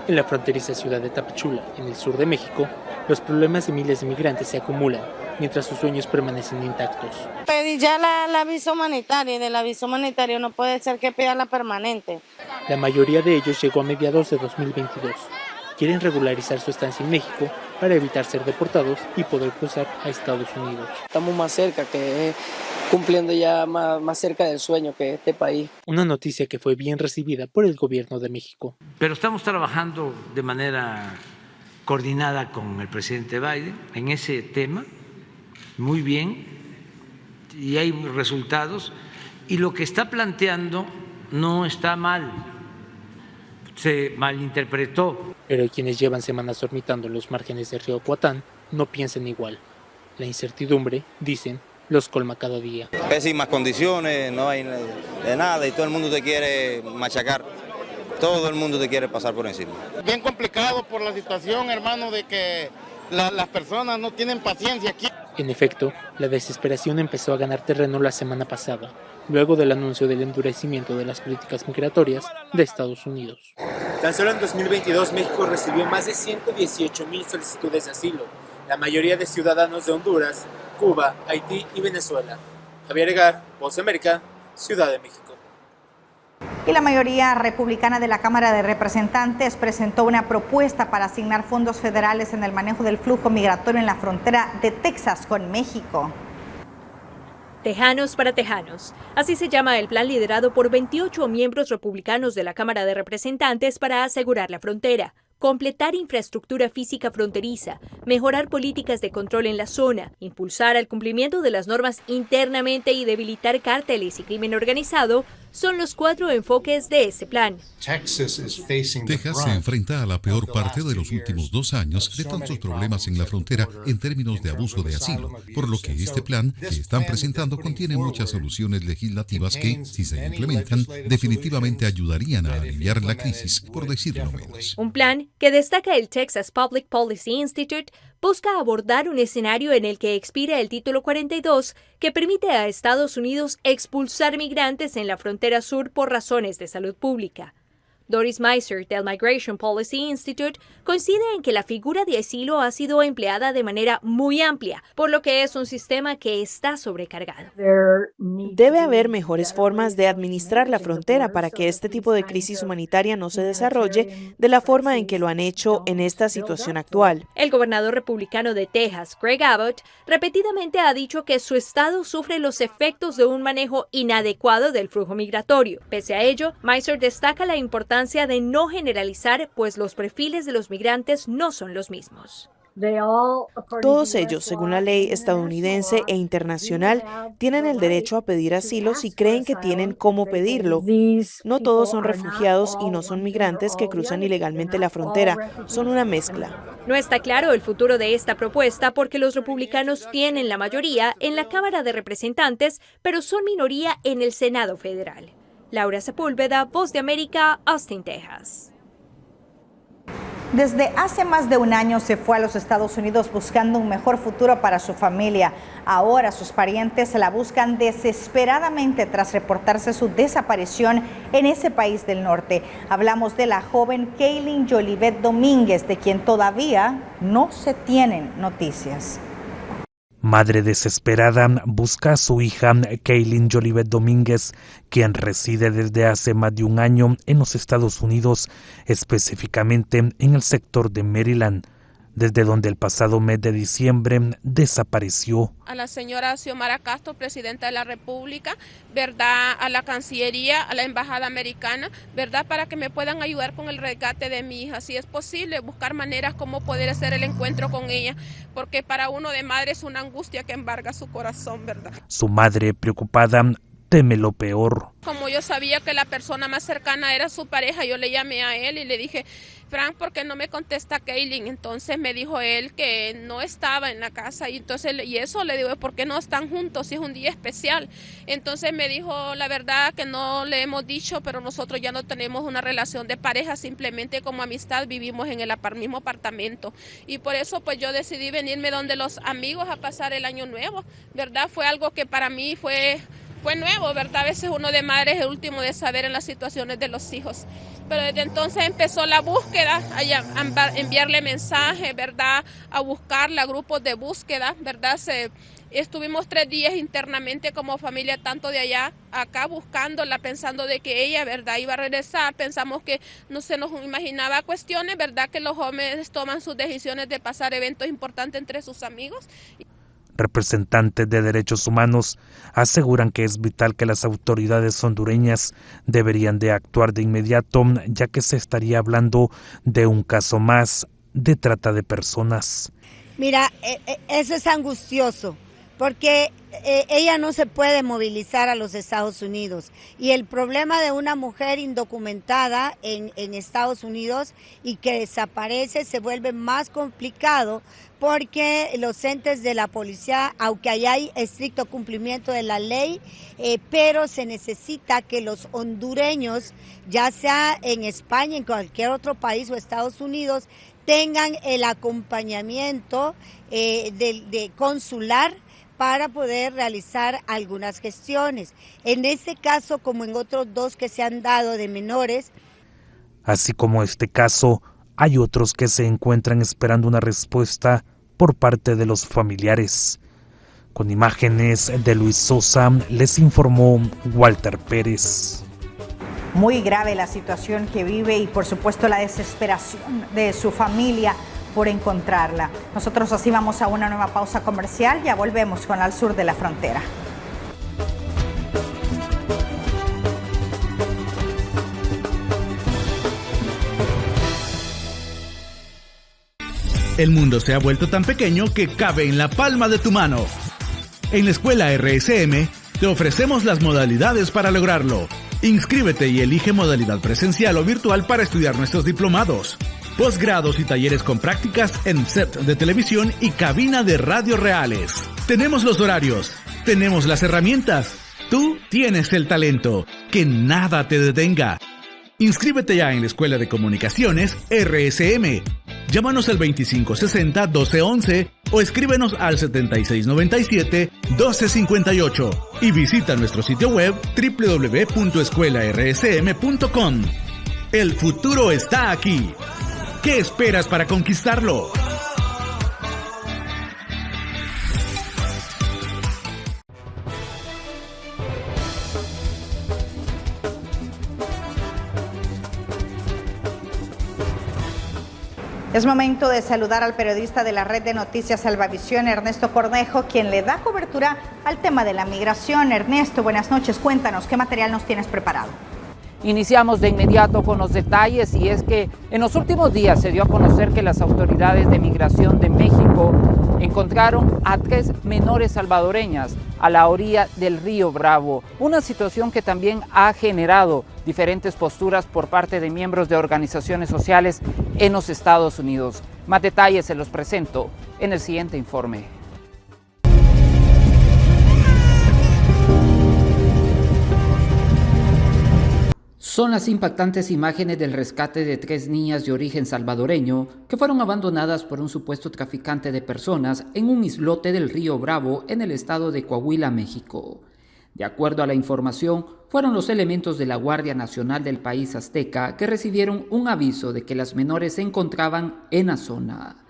Speaker 14: En la fronteriza ciudad de Tapachula, en el sur de México, los problemas de miles de migrantes se acumulan, mientras sus sueños permanecen intactos.
Speaker 15: Pedí ya la visa humanitaria y de la visa humanitaria no puede ser que pida la permanente.
Speaker 14: La mayoría de ellos llegó a mediados de 2022. Quieren regularizar su estancia en México para evitar ser deportados y poder cruzar a Estados Unidos.
Speaker 13: Estamos más cerca, que cumpliendo ya más cerca del sueño que este país.
Speaker 14: Una noticia que fue bien recibida por el gobierno de México.
Speaker 17: Pero estamos trabajando de manera coordinada con el presidente Biden en ese tema, muy bien, y hay resultados, y lo que está planteando no está mal, se malinterpretó.
Speaker 14: Pero quienes llevan semanas dormitando en los márgenes del río Coatán no piensan igual. La incertidumbre, dicen, los colma cada día.
Speaker 19: Pésimas condiciones, no hay de nada y todo el mundo te quiere machacar. Todo el mundo te quiere pasar por encima.
Speaker 21: Bien complicado por la situación, hermano, de que las personas no tienen paciencia aquí.
Speaker 14: En efecto, la desesperación empezó a ganar terreno la semana pasada, luego del anuncio del endurecimiento de las políticas migratorias de Estados Unidos.
Speaker 22: Tan solo en 2022 México recibió más de 118,000 solicitudes de asilo, la mayoría de ciudadanos de Honduras, Cuba, Haití y Venezuela. Javier Egar, Voz de América, Ciudad de México.
Speaker 1: Y la mayoría republicana de la Cámara de Representantes presentó una propuesta para asignar fondos federales en el manejo del flujo migratorio en la frontera de Texas con México.
Speaker 2: Tejanos para Tejanos. Así se llama el plan liderado por 28 miembros republicanos de la Cámara de Representantes para asegurar la frontera, completar infraestructura física fronteriza, mejorar políticas de control en la zona, impulsar el cumplimiento de las normas internamente y debilitar cárteles y crimen organizado, son los 4 enfoques de ese plan.
Speaker 4: Texas se enfrenta a la peor parte de los últimos 2 años de tantos problemas en la frontera en términos de abuso de asilo, por lo que este plan que están presentando contiene muchas soluciones legislativas que, si se implementan, definitivamente ayudarían a aliviar la crisis, por decirlo menos.
Speaker 2: Un plan que destaca el Texas Public Policy Institute busca abordar un escenario en el que expira el Título 42, que permite a Estados Unidos expulsar migrantes en la frontera sur por razones de salud pública. Doris Meiser, del Migration Policy Institute, coincide en que la figura de asilo ha sido empleada de manera muy amplia, por lo que es un sistema que está sobrecargado.
Speaker 26: Debe haber mejores formas de administrar la frontera para que este tipo de crisis humanitaria no se desarrolle de la forma en que lo han hecho en esta situación actual.
Speaker 2: El gobernador republicano de Texas, Greg Abbott, repetidamente ha dicho que su estado sufre los efectos de un manejo inadecuado del flujo migratorio. Pese a ello, Meiser destaca la importancia de no generalizar, pues los perfiles de los migrantes no son los mismos.
Speaker 26: Todos ellos, según la ley estadounidense e internacional, tienen el derecho a pedir asilo si creen que tienen cómo pedirlo. No todos son refugiados y no son migrantes que cruzan ilegalmente la frontera, son una mezcla.
Speaker 2: No está claro el futuro de esta propuesta porque los republicanos tienen la mayoría en la Cámara de Representantes, pero son minoría en el Senado federal. Laura Sepúlveda, Voz de América, Austin, Texas.
Speaker 1: Desde hace más de un año se fue a los Estados Unidos buscando un mejor futuro para su familia. Ahora sus parientes la buscan desesperadamente tras reportarse su desaparición en ese país del norte. Hablamos de la joven Kaylin Jolivet Domínguez, de quien todavía no se tienen noticias.
Speaker 27: Madre desesperada busca a su hija Kaylin Jolivet Domínguez, quien reside desde hace más de un año en los Estados Unidos, específicamente en el sector de Maryland, desde donde el pasado mes de diciembre desapareció.
Speaker 28: A la señora Xiomara Castro, presidenta de la República, ¿verdad? A la Cancillería, a la Embajada Americana, ¿verdad? Para que me puedan ayudar con el rescate de mi hija. Si es posible, buscar maneras como poder hacer el encuentro con ella, porque para uno de madre es una angustia que embarga su corazón, ¿verdad?
Speaker 27: Su madre, preocupada, teme lo peor.
Speaker 28: Como yo sabía que la persona más cercana era su pareja, yo le llamé a él y le dije, Frank, ¿por qué no me contesta Kaylin? Entonces me dijo él que no estaba en la casa y eso le digo, ¿por qué no están juntos si es un día especial? Entonces me dijo, la verdad que no le hemos dicho, pero nosotros ya no tenemos una relación de pareja, simplemente como amistad vivimos en el mismo apartamento. Y por eso pues yo decidí venirme donde los amigos a pasar el año nuevo, ¿verdad? Fue algo que para mí fue nuevo, ¿verdad? A veces uno de madre es el último de saber en las situaciones de los hijos. Pero desde entonces empezó la búsqueda, a enviarle mensajes, ¿verdad? A buscarla, grupos de búsqueda, ¿verdad? Estuvimos 3 días internamente como familia, tanto de allá acá, buscándola, pensando de que ella, ¿verdad?, iba a regresar. Pensamos que no se nos imaginaba cuestiones, ¿verdad?, que los jóvenes toman sus decisiones de pasar eventos importantes entre sus amigos.
Speaker 27: Representantes de derechos humanos aseguran que es vital que las autoridades hondureñas deberían de actuar de inmediato, ya que se estaría hablando de un caso más de trata de personas.
Speaker 3: Mira, eso es angustioso, porque ella no se puede movilizar a los Estados Unidos. Y el problema de una mujer indocumentada en Estados Unidos y que desaparece se vuelve más complicado, porque los entes de la policía, aunque hay estricto cumplimiento de la ley, pero se necesita que los hondureños, ya sea en España, en cualquier otro país o Estados Unidos, tengan el acompañamiento de consular para poder realizar algunas gestiones. En este caso, como en otros 2 que se han dado de menores.
Speaker 27: Así como este caso, hay otros que se encuentran esperando una respuesta por parte de los familiares. Con imágenes de Luis Sosa, les informó Walter Pérez.
Speaker 1: Muy grave la situación que vive y por supuesto la desesperación de su familia por encontrarla. Nosotros así vamos a una nueva pausa comercial, ya volvemos con Al Sur de la Frontera.
Speaker 6: El mundo se ha vuelto tan pequeño que cabe en la palma de tu mano. En la escuela RSM te ofrecemos las modalidades para lograrlo. Inscríbete y elige modalidad presencial o virtual para estudiar nuestros diplomados, posgrados y talleres con prácticas en set de televisión y cabina de radio reales. Tenemos los horarios, tenemos las herramientas. Tú tienes el talento. Que nada te detenga. Inscríbete ya en la Escuela de Comunicaciones RSM. Llámanos al 2560-1211 o escríbenos al 7697-1258 y visita nuestro sitio web www.escuelarsm.com. El futuro está aquí. ¿Qué esperas para conquistarlo?
Speaker 1: Es momento de saludar al periodista de la red de noticias Salvavisión, Ernesto Cornejo, quien le da cobertura al tema de la migración. Ernesto, buenas noches. Cuéntanos, ¿qué material nos tienes preparado?
Speaker 7: Iniciamos de inmediato con los detalles, y es que en los últimos días se dio a conocer que las autoridades de migración de México encontraron a 3 menores salvadoreñas a la orilla del río Bravo, una situación que también ha generado diferentes posturas por parte de miembros de organizaciones sociales en los Estados Unidos. Más detalles se los presento en el siguiente informe. Son las impactantes imágenes del rescate de 3 niñas de origen salvadoreño que fueron abandonadas por un supuesto traficante de personas en un islote del río Bravo en el estado de Coahuila, México. De acuerdo a la información, fueron los elementos de la Guardia Nacional del país azteca que recibieron un aviso de que las menores se encontraban en la zona.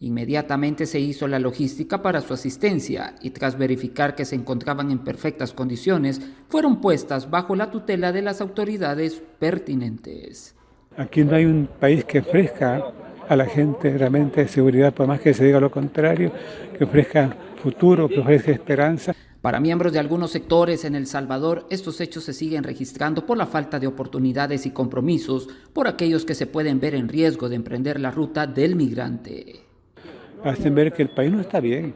Speaker 7: Inmediatamente se hizo la logística para su asistencia y tras verificar que se encontraban en perfectas condiciones, fueron puestas bajo la tutela de las autoridades pertinentes.
Speaker 18: Aquí no hay un país que ofrezca a la gente realmente seguridad, por más que se diga lo contrario, que ofrezca futuro, que ofrezca esperanza.
Speaker 7: Para miembros de algunos sectores en El Salvador, estos hechos se siguen registrando por la falta de oportunidades y compromisos por aquellos que se pueden ver en riesgo de emprender la ruta del migrante.
Speaker 18: Hacen ver que el país no está bien.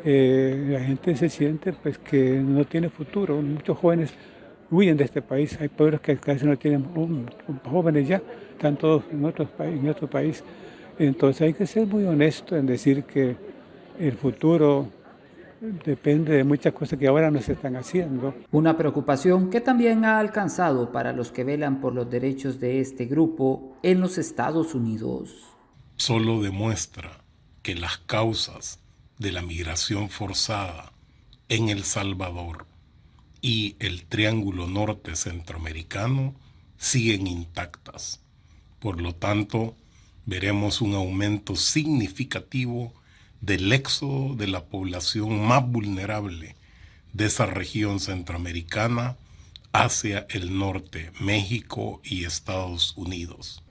Speaker 18: La gente se siente pues que no tiene futuro. Muchos jóvenes huyen de este país. Hay pueblos que casi no tienen jóvenes ya, están todos en otro país. Entonces hay que ser muy honesto en decir que el futuro depende de muchas cosas que ahora no se están haciendo.
Speaker 7: Una preocupación que también ha alcanzado para los que velan por los derechos de este grupo en los Estados Unidos.
Speaker 20: Solo demuestra que las causas de la migración forzada en El Salvador y el Triángulo Norte Centroamericano siguen intactas. Por lo tanto, veremos un aumento significativo del éxodo de la población más vulnerable de esa región centroamericana hacia el norte, México y Estados Unidos.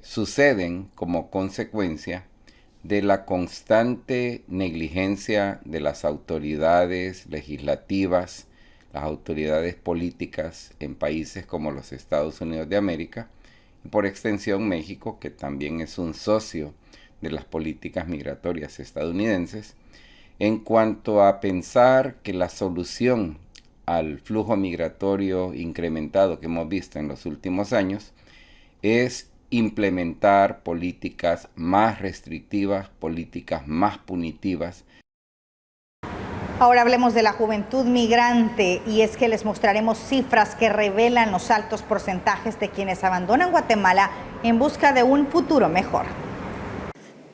Speaker 5: Suceden como consecuencia de la constante negligencia de las autoridades legislativas, las autoridades políticas en países como los Estados Unidos de América y por extensión México, que también es un socio de las políticas migratorias estadounidenses, en cuanto a pensar que la solución al flujo migratorio incrementado que hemos visto en los últimos años es implementar políticas más restrictivas, políticas más punitivas.
Speaker 1: Ahora hablemos de la juventud migrante, y es que les mostraremos cifras que revelan los altos porcentajes de quienes abandonan Guatemala en busca de un futuro mejor.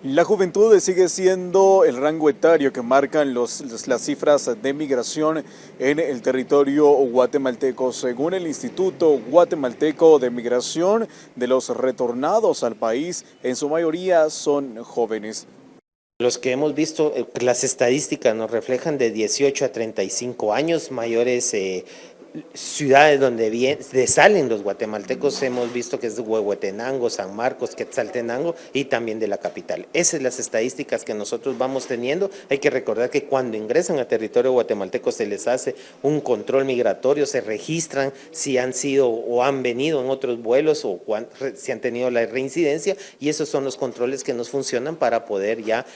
Speaker 8: La juventud sigue siendo el rango etario que marcan las cifras de migración en el territorio guatemalteco. Según el Instituto Guatemalteco de Migración, de los retornados al país, en su mayoría son jóvenes.
Speaker 9: Los que hemos visto, las estadísticas nos reflejan de 18 a 35 años, mayores ciudades donde salen los guatemaltecos, hemos visto que es Huehuetenango, San Marcos, Quetzaltenango y también de la capital. Esas son las estadísticas que nosotros vamos teniendo. Hay que recordar que cuando ingresan a territorio guatemalteco se les hace un control migratorio, se registran si han sido o han venido en otros vuelos o si han tenido la reincidencia, y esos son los controles que nos funcionan para poder ya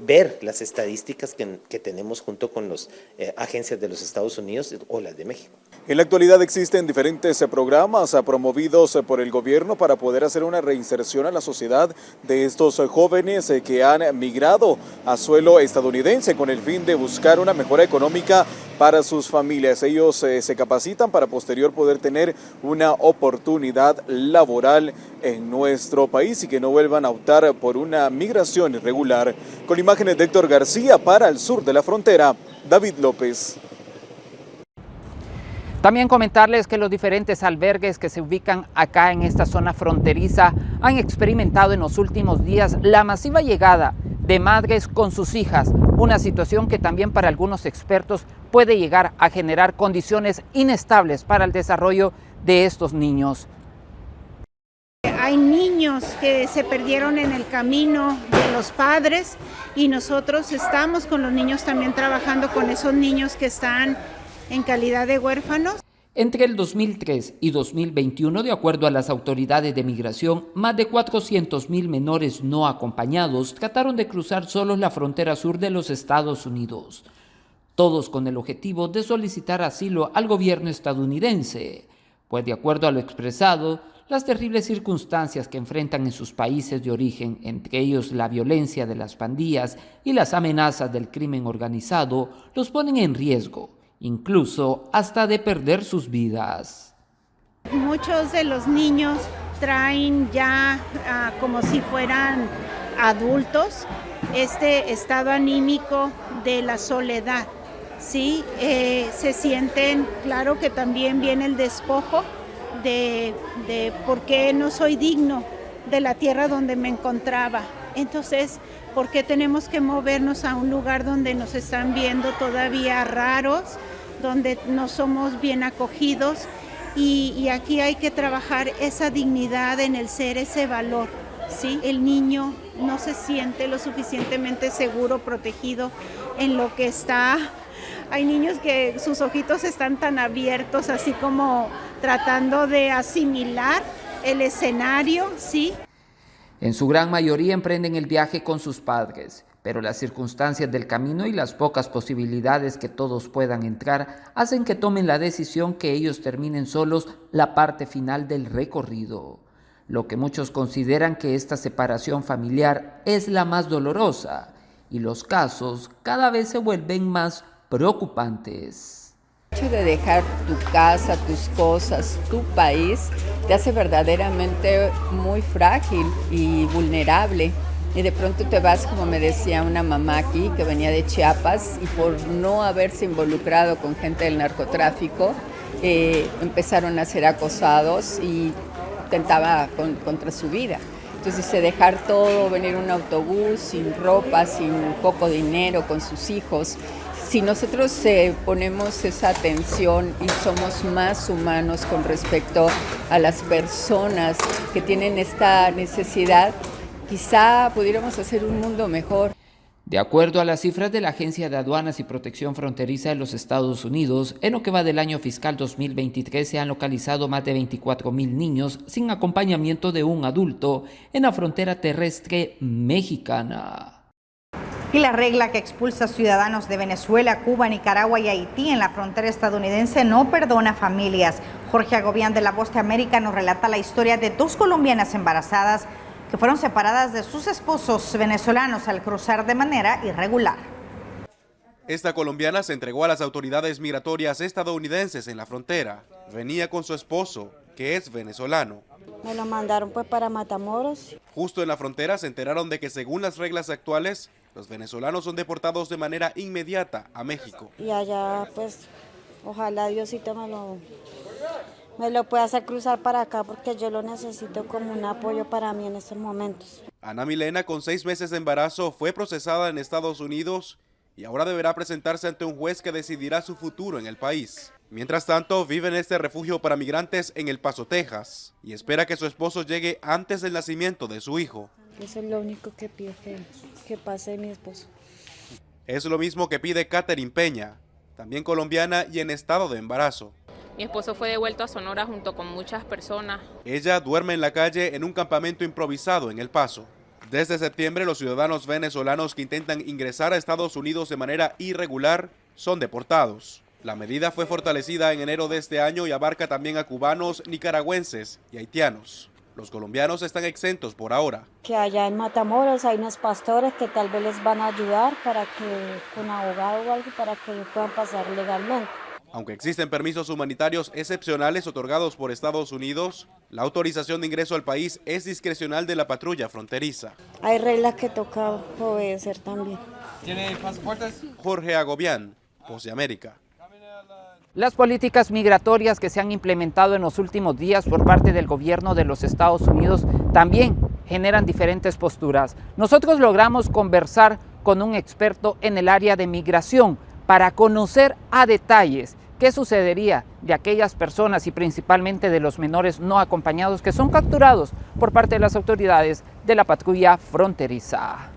Speaker 9: ver las estadísticas que tenemos junto con las agencias de los Estados Unidos o las de México.
Speaker 8: En la actualidad existen diferentes programas promovidos por el gobierno para poder hacer una reinserción a la sociedad de estos jóvenes que han migrado a suelo estadounidense con el fin de buscar una mejora económica para sus familias. Ellos se capacitan para posterior poder tener una oportunidad laboral en nuestro país y que no vuelvan a optar por una migración irregular. Con imágenes de Héctor García para el sur de la frontera, David López.
Speaker 7: También comentarles que los diferentes albergues que se ubican acá en esta zona fronteriza han experimentado en los últimos días la masiva llegada de madres con sus hijas, una situación que también para algunos expertos puede llegar a generar condiciones inestables para el desarrollo de estos niños.
Speaker 10: Hay niños que se perdieron en el camino de los padres y nosotros estamos con los niños también trabajando con esos niños que están en calidad de huérfanos.
Speaker 7: Entre el 2003 y 2021, de acuerdo a las autoridades de migración, más de 400,000 menores no acompañados trataron de cruzar solos la frontera sur de los Estados Unidos, todos con el objetivo de solicitar asilo al gobierno estadounidense, pues de acuerdo a lo expresado, las terribles circunstancias que enfrentan en sus países de origen, entre ellos la violencia de las pandillas y las amenazas del crimen organizado, los ponen en riesgo, incluso hasta de perder sus vidas.
Speaker 10: Muchos de los niños traen ya como si fueran adultos este estado anímico de la soledad, ¿sí? Se sienten, claro que también viene el despojo de por qué no soy digno de la tierra donde me encontraba. Entonces, ¿por qué tenemos que movernos a un lugar donde nos están viendo todavía raros, donde no somos bien acogidos? Y aquí hay que trabajar esa dignidad en el ser, ese valor, ¿sí? El niño no se siente lo suficientemente seguro, protegido en lo que está. Hay niños que sus ojitos están tan abiertos, así como tratando de asimilar el escenario, ¿sí?
Speaker 7: En su gran mayoría emprenden el viaje con sus padres, pero las circunstancias del camino y las pocas posibilidades que todos puedan entrar hacen que tomen la decisión que ellos terminen solos la parte final del recorrido, lo que muchos consideran que esta separación familiar es la más dolorosa y los casos cada vez se vuelven más preocupantes.
Speaker 11: El hecho de dejar tu casa, tus cosas, tu país, te hace verdaderamente muy frágil y vulnerable. Y de pronto te vas, como me decía una mamá aquí, que venía de Chiapas, y por no haberse involucrado con gente del narcotráfico, empezaron a ser acosados y tentaba contra su vida. Entonces dice dejar todo, venir en un autobús, sin ropa, sin poco dinero, con sus hijos. Si nosotros ponemos esa atención y somos más humanos con respecto a las personas que tienen esta necesidad, quizá pudiéramos hacer un mundo mejor.
Speaker 7: De acuerdo a las cifras de la Agencia de Aduanas y Protección Fronteriza de los Estados Unidos, en lo que va del año fiscal 2023 se han localizado más de 24,000 niños sin acompañamiento de un adulto en la frontera terrestre mexicana.
Speaker 1: Y la regla que expulsa ciudadanos de Venezuela, Cuba, Nicaragua y Haití en la frontera estadounidense no perdona familias. Jorge Agobián de La Voz de América nos relata la historia de 2 colombianas embarazadas que fueron separadas de sus esposos venezolanos al cruzar de manera irregular.
Speaker 12: Esta colombiana se entregó a las autoridades migratorias estadounidenses en la frontera. Venía con su esposo, que es venezolano.
Speaker 13: Me lo mandaron pues para Matamoros.
Speaker 12: Justo en la frontera se enteraron de que según las reglas actuales, los venezolanos son deportados de manera inmediata a México.
Speaker 13: Y allá pues ojalá Diosito me lo pueda hacer cruzar para acá porque yo lo necesito como un apoyo para mí en estos momentos.
Speaker 12: Ana Milena, con 6 meses de embarazo, fue procesada en Estados Unidos y ahora deberá presentarse ante un juez que decidirá su futuro en el país. Mientras tanto, vive en este refugio para migrantes en El Paso, Texas, y espera que su esposo llegue antes del nacimiento de su hijo.
Speaker 13: Eso es lo único que pido, que pase mi esposo.
Speaker 12: Es lo mismo que pide Catherine Peña, también colombiana y en estado de embarazo.
Speaker 15: Mi esposo fue devuelto a Sonora junto con muchas personas.
Speaker 12: Ella duerme en la calle en un campamento improvisado en El Paso. Desde septiembre, los ciudadanos venezolanos que intentan ingresar a Estados Unidos de manera irregular son deportados. La medida fue fortalecida en enero de este año y abarca también a cubanos, nicaragüenses y haitianos. Los colombianos están exentos por ahora.
Speaker 13: Que allá en Matamoros hay unos pastores que tal vez les van a ayudar para que, con abogado o algo, para que ellos puedan pasar legalmente.
Speaker 12: Aunque existen permisos humanitarios excepcionales otorgados por Estados Unidos, la autorización de ingreso al país es discrecional de la patrulla fronteriza.
Speaker 13: Hay reglas que toca obedecer también.
Speaker 12: ¿Tiene pasaportes? Jorge Agobián, Voz de América.
Speaker 7: Las políticas migratorias que se han implementado en los últimos días por parte del gobierno de los Estados Unidos también generan diferentes posturas. Nosotros logramos conversar con un experto en el área de migración para conocer a detalles qué sucedería de aquellas personas y principalmente de los menores no acompañados que son capturados por parte de las autoridades de la patrulla fronteriza.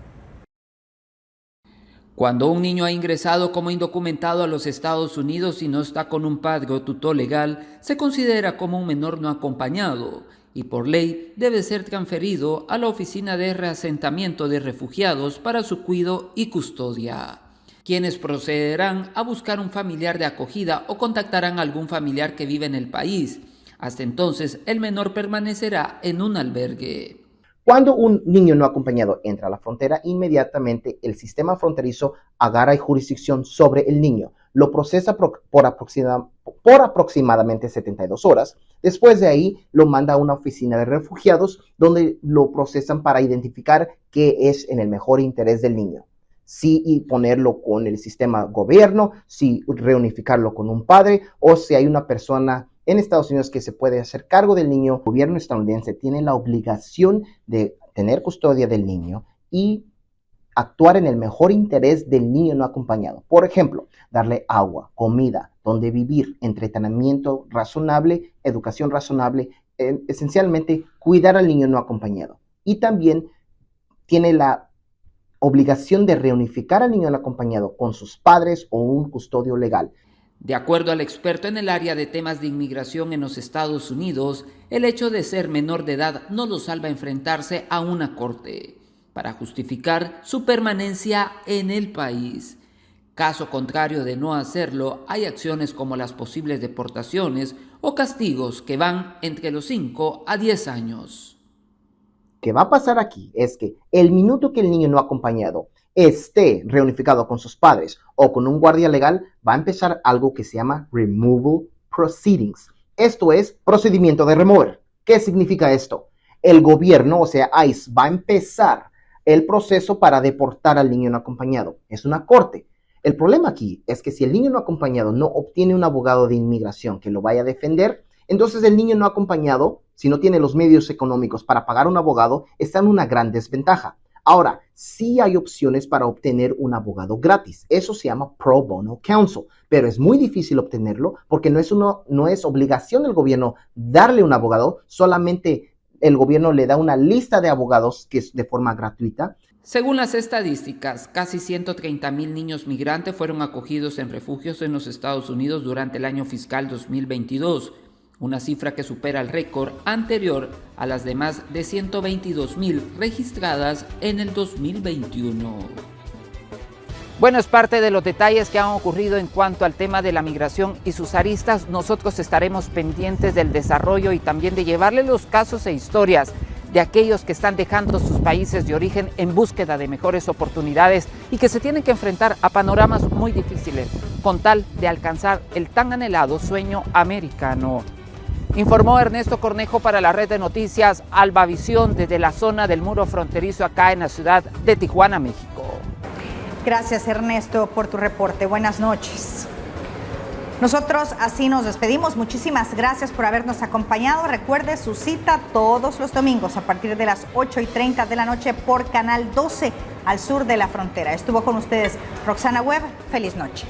Speaker 7: Cuando un niño ha ingresado como indocumentado a los Estados Unidos y no está con un padre o tutor legal, se considera como un menor no acompañado y por ley debe ser transferido a la Oficina de Reasentamiento de Refugiados para su cuidado y custodia, quienes procederán a buscar un familiar de acogida o contactarán a algún familiar que vive en el país. Hasta entonces, el menor permanecerá en un albergue.
Speaker 16: Cuando un niño no acompañado entra a la frontera, inmediatamente el sistema fronterizo agarra jurisdicción sobre el niño, lo procesa por aproximadamente 72 horas. Después de ahí lo manda a una oficina de refugiados donde lo procesan para identificar qué es en el mejor interés del niño. Si ponerlo con el sistema gobierno, si reunificarlo con un padre o si hay una persona en Estados Unidos que se puede hacer cargo del niño. El gobierno estadounidense tiene la obligación de tener custodia del niño y actuar en el mejor interés del niño no acompañado. Por ejemplo, darle agua, comida, donde vivir, entretenimiento razonable, educación razonable, esencialmente cuidar al niño no acompañado. Y también tiene la obligación de reunificar al niño no acompañado con sus padres o un custodio legal.
Speaker 7: De acuerdo al experto en el área de temas de inmigración en los Estados Unidos, el hecho de ser menor de edad no lo salva a enfrentarse a una corte para justificar su permanencia en el país. Caso contrario de no hacerlo, hay acciones como las posibles deportaciones o castigos que van entre los 5 a 10 años.
Speaker 16: Lo que va a pasar aquí es que el minuto que el niño no acompañado esté reunificado con sus padres o con un guardia legal, va a empezar algo que se llama Removal Proceedings. Esto es procedimiento de remover. ¿Qué significa esto? El gobierno, o sea, ICE, va a empezar el proceso para deportar al niño no acompañado. Es una corte. El problema aquí es que si el niño no acompañado no obtiene un abogado de inmigración que lo vaya a defender, entonces el niño no acompañado si no tiene los medios económicos para pagar un abogado, está en una gran desventaja. Ahora, sí hay opciones para obtener un abogado gratis. Eso se llama pro bono counsel, pero es muy difícil obtenerlo porque no es obligación del gobierno darle un abogado, solamente el gobierno le da una lista de abogados que es de forma gratuita.
Speaker 7: Según las estadísticas, casi 130,000 niños migrantes fueron acogidos en refugios en los Estados Unidos durante el año fiscal 2022, una cifra que supera el récord anterior a las de más de 122,000 registradas en el 2021. Bueno, es parte de los detalles que han ocurrido en cuanto al tema de la migración y sus aristas. Nosotros estaremos pendientes del desarrollo y también de llevarles los casos e historias de aquellos que están dejando sus países de origen en búsqueda de mejores oportunidades y que se tienen que enfrentar a panoramas muy difíciles con tal de alcanzar el tan anhelado sueño americano. Informó Ernesto Cornejo para la red de noticias Albavisión desde la zona del muro fronterizo acá en la ciudad de Tijuana, México.
Speaker 1: Gracias, Ernesto, por tu reporte. Buenas noches. Nosotros así nos despedimos. Muchísimas gracias por habernos acompañado. Recuerde su cita todos los domingos a partir de las 8:30 de la noche por Canal 12 al sur de la frontera. Estuvo con ustedes Roxana Webb. Feliz noche.